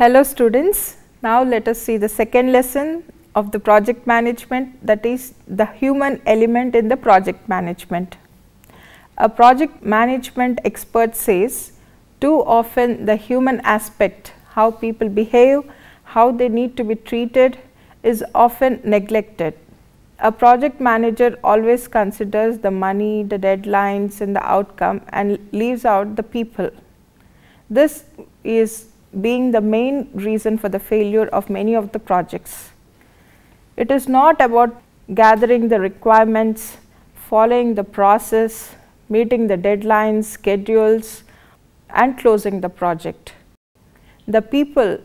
Hello students, now let us see the second lesson of the project management, that is the human element in the project management. A project management expert says too often the human aspect, how people behave, how they need to be treated, is often neglected. A project manager always considers the money, the deadlines and the outcome and leaves out the people. This is being the main reason for the failure of many of the projects. It is not about gathering the requirements, following the process, meeting the deadlines, schedules and closing the project. The people,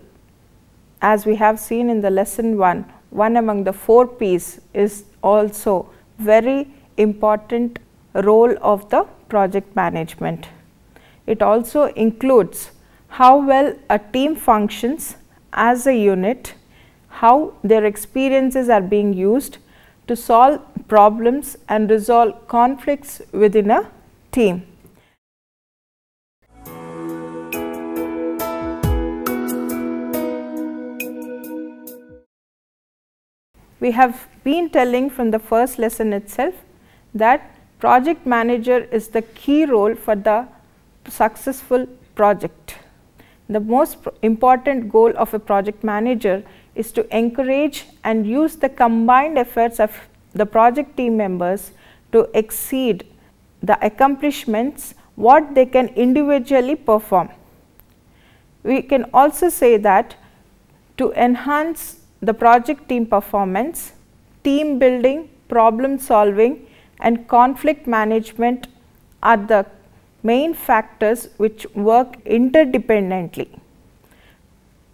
as we have seen in the lesson 1 among the 4 P's is also very important role of the project management. It also includes how well a team functions as a unit, how their experiences are being used to solve problems and resolve conflicts within a team. We have been telling from the first lesson itself that project manager is the key role for the successful project. The most important goal of a project manager is to encourage and use the combined efforts of the project team members to exceed the accomplishments what they can individually perform. We can also say that to enhance the project team performance, team building, problem solving and conflict management are the main factors which work interdependently.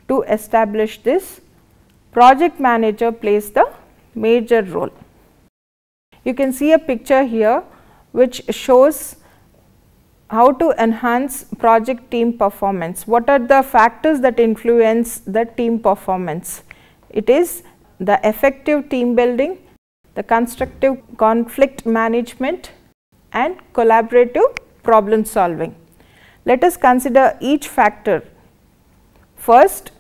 To establish this, project manager plays the major role. You can see a picture here which shows how to enhance project team performance. What are the factors that influence the team performance? It is the effective team building, the constructive conflict management and collaborative problem solving. Let us consider each factor. First,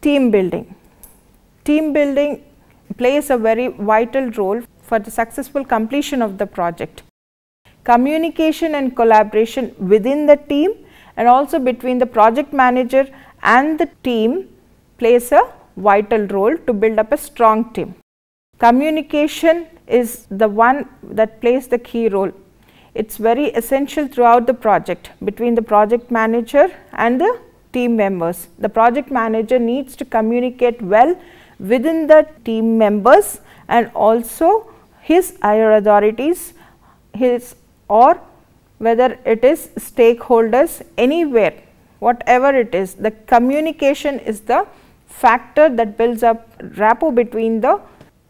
team building. Team building plays a very vital role for the successful completion of the project. Communication and collaboration within the team and also between the project manager and the team plays a vital role to build up a strong team. Communication is the one that plays the key role. It is very essential throughout the project between the project manager and the team members. The project manager needs to communicate well within the team members and also his higher authorities, his or whether it is stakeholders, anywhere, whatever it is, the communication is the factor that builds up rapport between the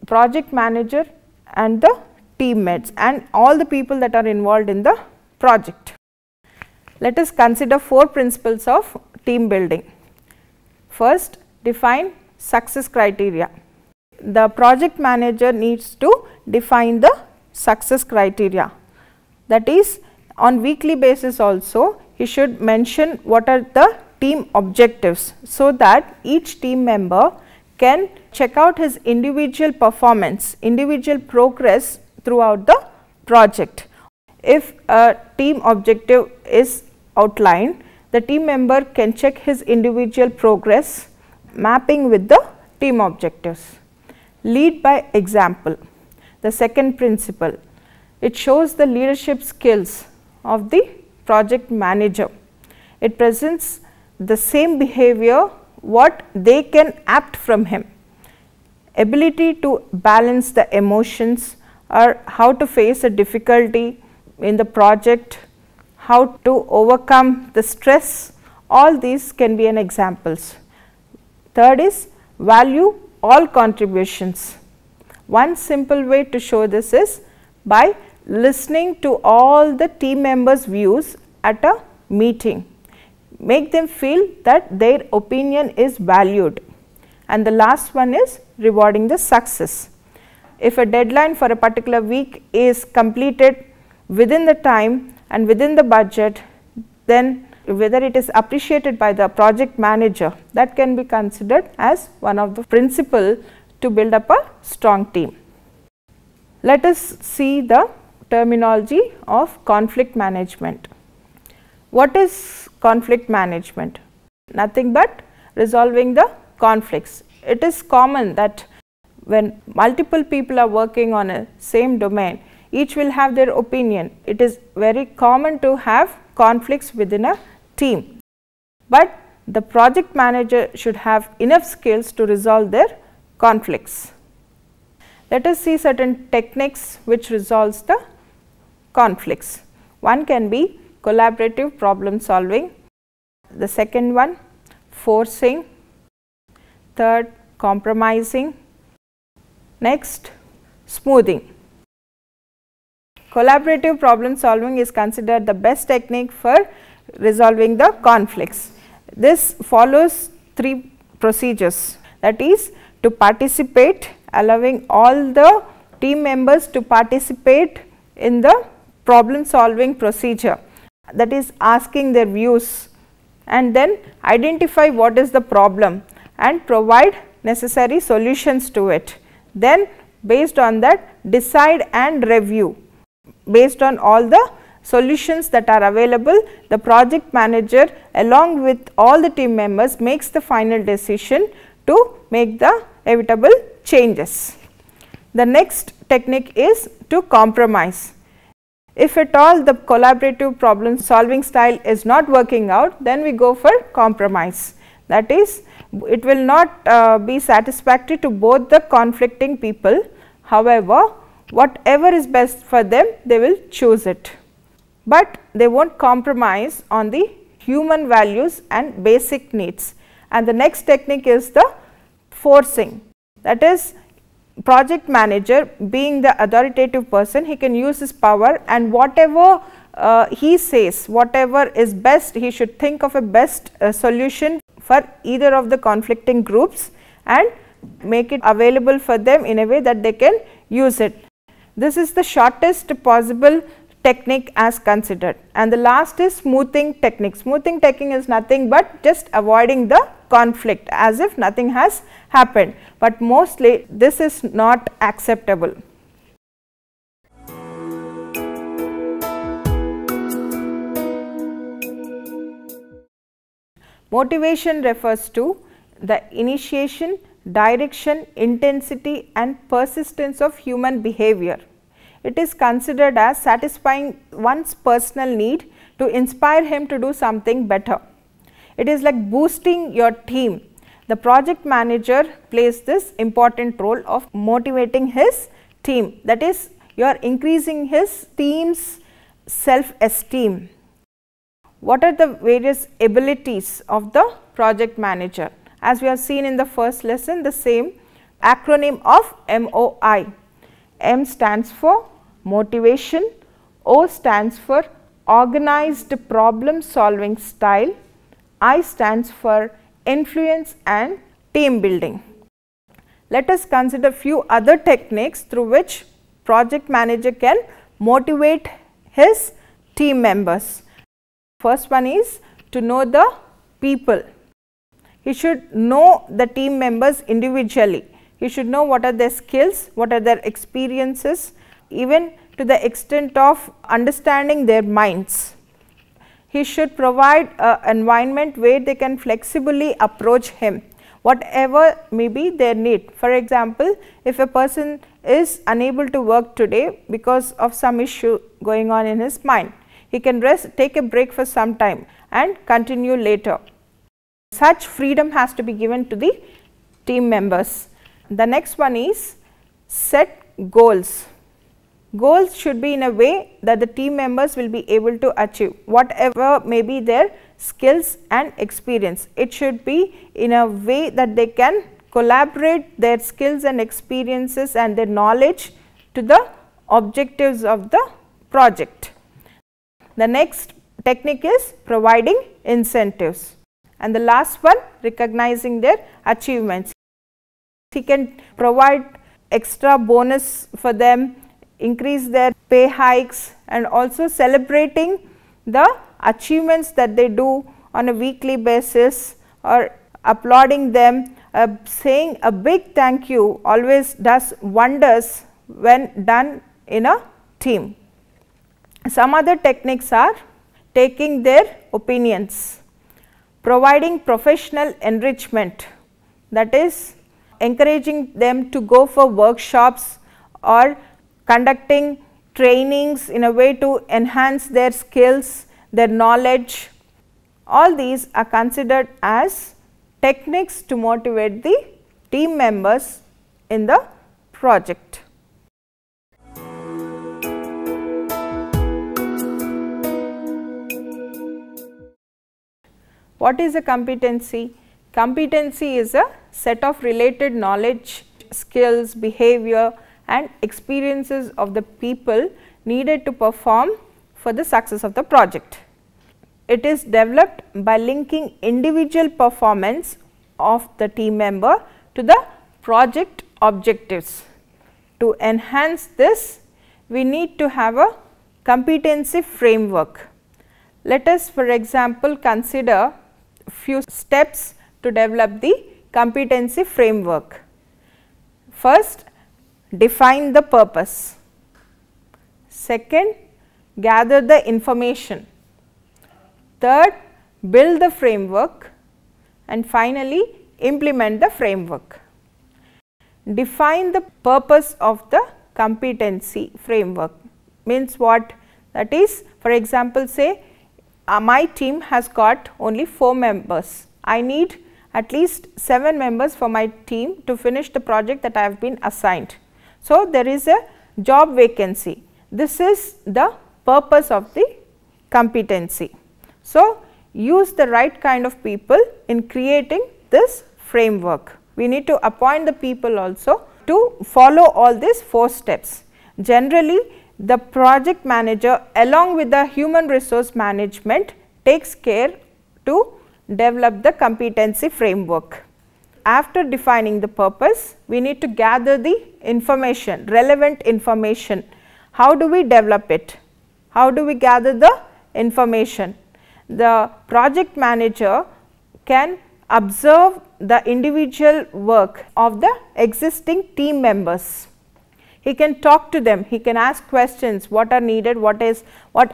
project manager and the teammates and all the people that are involved in the project. Let us consider 4 principles of team building. First, define success criteria. The project manager needs to define the success criteria. That is, on weekly basis also he should mention what are the team objectives, so that each team member can check out his individual performance, individual progress throughout the project. If a team objective is outlined, the team member can check his individual progress mapping with the team objectives. Lead by example. The second principle, it shows the leadership skills of the project manager. It presents the same behavior what they can apt from him. Ability to balance the emotions or how to face a difficulty in the project, how to overcome the stress, all these can be an examples. Third is value all contributions. One simple way to show this is by listening to all the team members' views at a meeting. Make them feel that their opinion is valued. And the last one is rewarding the success. If a deadline for a particular week is completed within the time and within the budget, then whether it is appreciated by the project manager, that can be considered as one of the principles to build up a strong team. Let us see the terminology of conflict management. What is conflict management? Nothing but resolving the conflicts. It is common that when multiple people are working on a same domain, each will have their opinion. It is very common to have conflicts within a team, but the project manager should have enough skills to resolve their conflicts. Let us see certain techniques which resolves the conflicts. One can be collaborative problem solving, the second one forcing, third compromising, next smoothing. Collaborative problem solving is considered the best technique for resolving the conflicts. This follows three procedures, that is to participate, allowing all the team members to participate in the problem solving procedure, that is asking their views, and then identify what is the problem and provide necessary solutions to it. Then based on that decide and review. Based on all the solutions that are available, the project manager along with all the team members makes the final decision to make the inevitable changes. The next technique is to compromise. If at all the collaborative problem solving style is not working out, then we go for compromise. That is, it will not be satisfactory to both the conflicting people. However, whatever is best for them, they will choose it, but they will not compromise on the human values and basic needs. And the next technique is the forcing, that is project manager being the authoritative person, he can use his power and whatever he says, whatever is best, he should think of a best solution for either of the conflicting groups and make it available for them in a way that they can use it. This is the shortest possible technique as considered. And the last is smoothing technique. Smoothing technique is nothing but just avoiding the conflict as if nothing has happened, but mostly this is not acceptable. Motivation refers to the initiation, direction, intensity and persistence of human behavior. It is considered as satisfying one's personal need to inspire him to do something better. It is like boosting your team. The project manager plays this important role of motivating his team, that is, you are increasing his team's self-esteem. What are the various abilities of the project manager? As we have seen in the first lesson, the same acronym of MOI. M stands for motivation, O stands for organized problem solving style, I stands for influence and team building. Let us consider few other techniques through which project manager can motivate his team members. First one is to know the people. He should know the team members individually. He should know what are their skills, what are their experiences, even to the extent of understanding their minds. He should provide an environment where they can flexibly approach him, whatever may be their need. For example, if a person is unable to work today because of some issue going on in his mind, he can rest, take a break for some time and continue later. Such freedom has to be given to the team members. The next one is set goals. Goals should be in a way that the team members will be able to achieve whatever may be their skills and experience. It should be in a way that they can collaborate their skills and experiences and their knowledge to the objectives of the project. The next technique is providing incentives, and the last one recognizing their achievements. He can provide extra bonus for them, increase their pay hikes and also celebrating the achievements that they do on a weekly basis, or applauding them, saying a big thank you always does wonders when done in a team. Some other techniques are taking their opinions, providing professional enrichment, that is encouraging them to go for workshops or conducting trainings in a way to enhance their skills, their knowledge. All these are considered as techniques to motivate the team members in the project. What is a competency? Competency is a set of related knowledge, skills, behavior and experiences of the people needed to perform for the success of the project. It is developed by linking individual performance of the team member to the project objectives. To enhance this, we need to have a competency framework. Let us, for example, consider a few steps to develop the competency framework. First, define the purpose. Second, gather the information. Third, build the framework, and finally implement the framework. Define the purpose of the competency framework means what? That is, for example, say my team has got only 4 members. I need at least 7 members for my team to finish the project that I have been assigned. So, there is a job vacancy. This is the purpose of the competency. So, use the right kind of people in creating this framework. We need to appoint the people also to follow all these 4 steps. Generally, the project manager along with the human resource management takes care to develop the competency framework. After defining the purpose, we need to gather the information, relevant information. How do we develop it? How do we gather the information? The project manager can observe the individual work of the existing team members. He can talk to them, he can ask questions, what are needed, what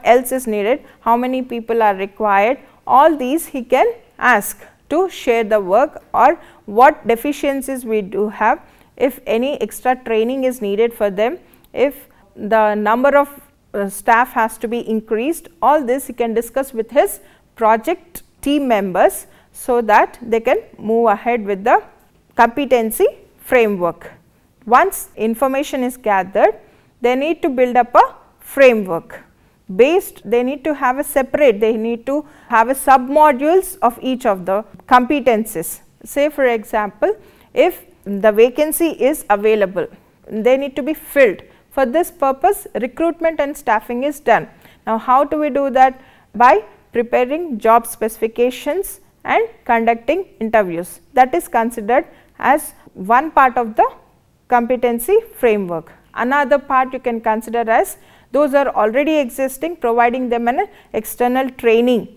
else is needed, how many people are required, all these he can ask to share the work, or what deficiencies we do have, if any extra training is needed for them, if the number of staff has to be increased, all this he can discuss with his project team members, so that they can move ahead with the competency framework. Once information is gathered, they need to build up a framework. They need to have a separate, they need to have a sub modules of each of the competencies. Say for example, if the vacancy is available, they need to be filled. For this purpose, recruitment and staffing is done. Now, how do we do that? By preparing job specifications and conducting interviews. That is considered as one part of the competency framework. Another part you can consider as those are already existing, providing them an external training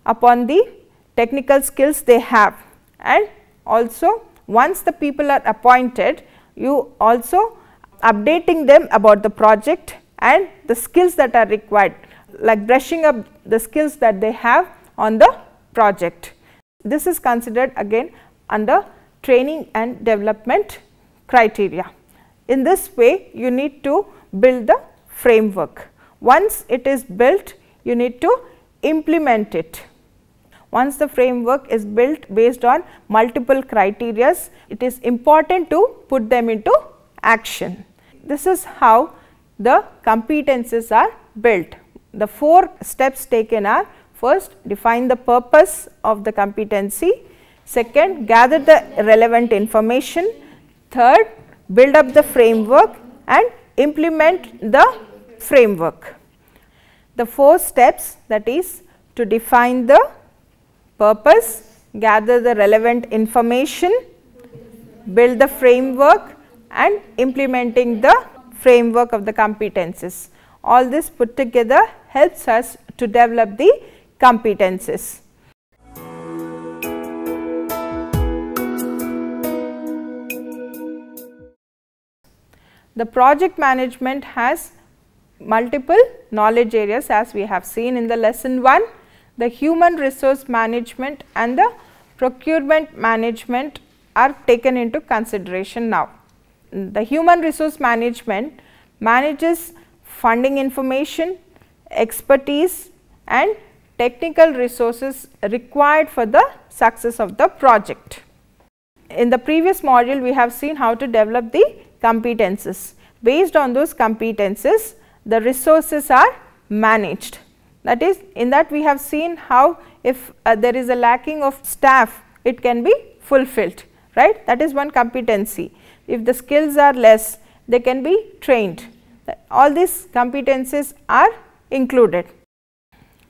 upon the technical skills they have, and also once the people are appointed, you also updating them about the project and the skills that are required, like brushing up the skills that they have on the project. This is considered again under training and development criteria. In this way, you need to build the framework. Once it is built, you need to implement it. Once the framework is built based on multiple criteria, it is important to put them into action. This is how the competencies are built. The 4 steps taken are: first, define the purpose of the competency; second, gather the relevant information; third, build up the framework and implement the framework. The 4 steps, that is to define the purpose, gather the relevant information, build the framework and implementing the framework of the competencies. All this put together helps us to develop the competencies. The project management has multiple knowledge areas, as we have seen in the lesson 1. The human resource management and the procurement management are taken into consideration now. The human resource management manages funding information, expertise and technical resources required for the success of the project. In the previous module, we have seen how to develop the competences. Based on those competences, the resources are managed. That is, in that we have seen how if there is a lacking of staff, it can be fulfilled, right. That is one competency. If the skills are less, they can be trained. All these competencies are included.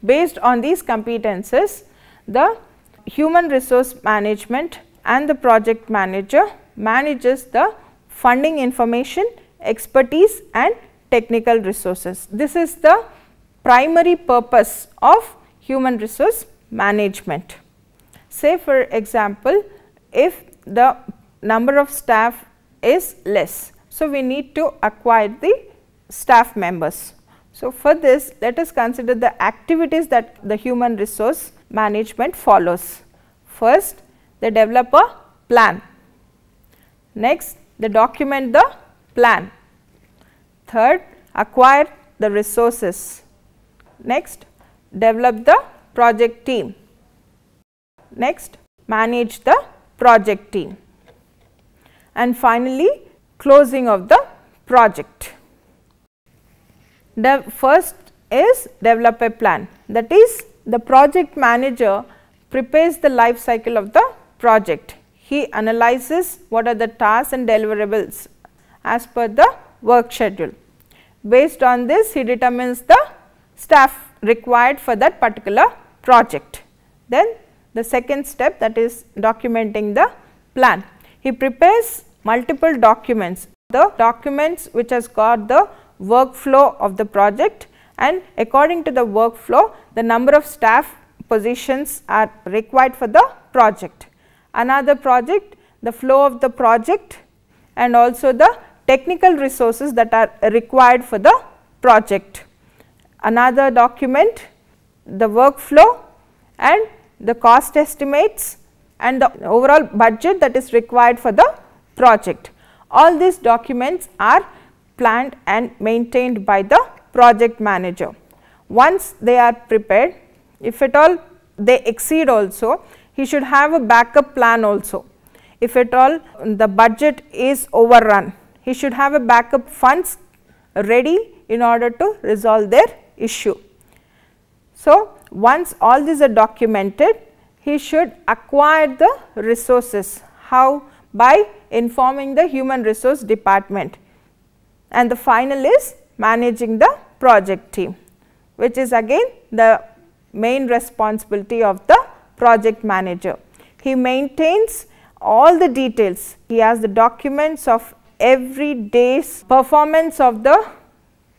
Based on these competences, the human resource management and the project manager manages the funding information, expertise and technical resources. This is the primary purpose of human resource management. Say for example, if the number of staff is less, so we need to acquire the staff members. So, for this, let us consider the activities that the human resource management follows. First, they develop a plan. Next, they document the plan. Third, acquire the resources. Next, develop the project team. Next, manage the project team. And finally, closing of the project. The first is develop a plan. That is, the project manager prepares the life cycle of the project. He analyzes what are the tasks and deliverables as per the work schedule. Based on this, he determines the staff required for that particular project. Then the second step, that is documenting the plan. He prepares multiple documents, the documents which has got the workflow of the project, and according to the workflow, the number of staff positions are required for the project. Another project, the flow of the project and also the technical resources that are required for the project. Another document, the workflow and the cost estimates and the overall budget that is required for the project. All these documents are planned and maintained by the project manager. Once they are prepared, if at all they exceed also, he should have a backup plan also. If at all the budget is overrun, he should have a backup funds ready in order to resolve their issue. So, once all these are documented, he should acquire the resources. How? By informing the human resource department. And the final is managing the project team, which is again the main responsibility of the project manager. He maintains all the details. He has the documents of every day's performance of the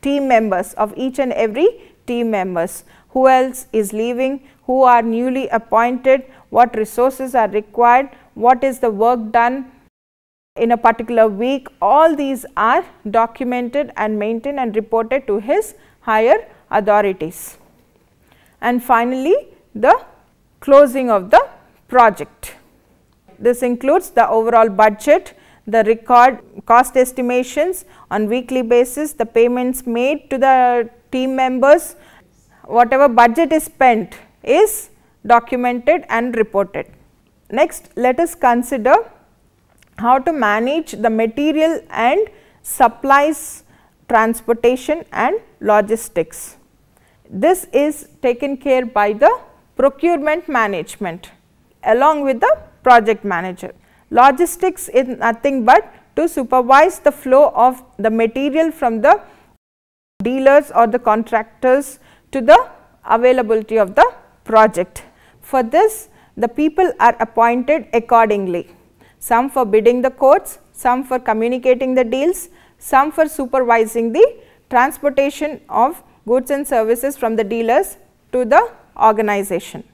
team members, of each and every team members. Who else is leaving, who are newly appointed, what resources are required, what is the work done in a particular week. All these are documented and maintained and reported to his higher authorities. And finally, the closing of the project. This includes the overall budget, the record cost estimations on weekly basis, the payments made to the team members, whatever budget is spent is documented and reported. Next, let us consider how to manage the material and supplies, transportation and logistics. This is taken care by the procurement management along with the project manager. Logistics is nothing but to supervise the flow of the material from the dealers or the contractors to the availability of the project. For this, the people are appointed accordingly. Some for bidding the quotes, some for communicating the deals, some for supervising the transportation of goods and services from the dealers to the organization.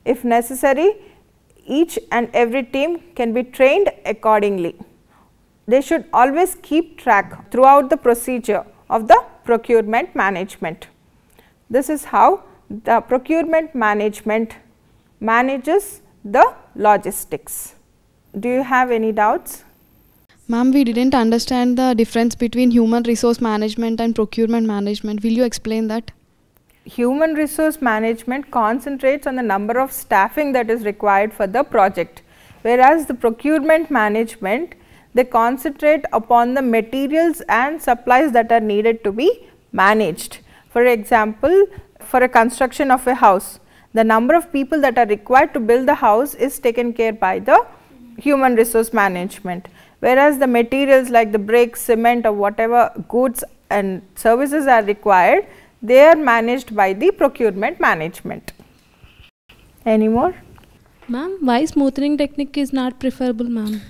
If necessary, each and every team can be trained accordingly. They should always keep track throughout the procedure of the procurement management. This is how the procurement management manages the logistics. Do you have any doubts? Ma'am, we didn't understand the difference between human resource management and procurement management. Will you explain that? Human resource management concentrates on the number of staffing that is required for the project, whereas the procurement management, they concentrate upon the materials and supplies that are needed to be managed. For example, for a construction of a house, the number of people that are required to build the house is taken care by the human resource management, whereas the materials like the bricks, cement or whatever goods and services are required, they are managed by the procurement management. Any more? Ma'am, why smoothing technique is not preferable, ma'am?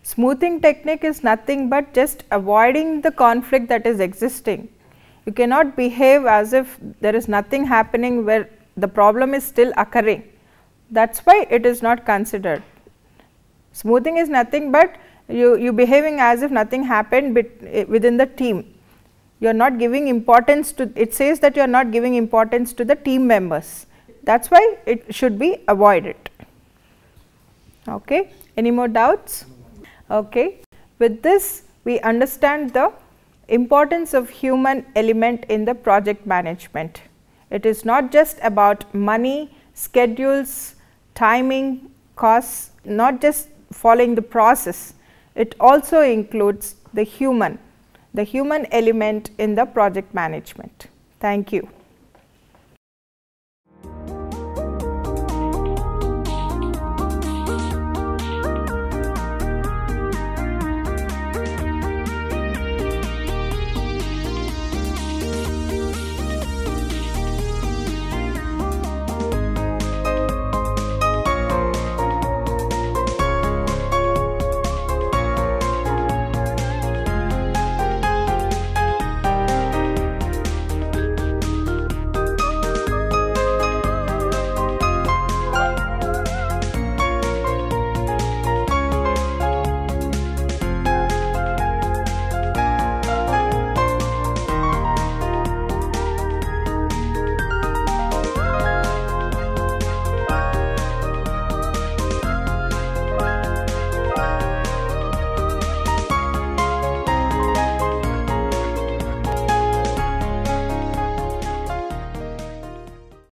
Smoothing technique is nothing but just avoiding the conflict that is existing. You cannot behave as if there is nothing happening where the problem is still occurring. That is why it is not considered. Smoothing is nothing but you behaving as if nothing happened within the team. You are not giving importance to, it says that you are not giving importance to the team members. That is why it should be avoided. Okay. Any more doubts? Okay. With this, we understand the importance of human element in the project management. It is not just about money, schedules, timing, costs, not just following the process. It also includes the human element in the project management. Thank you.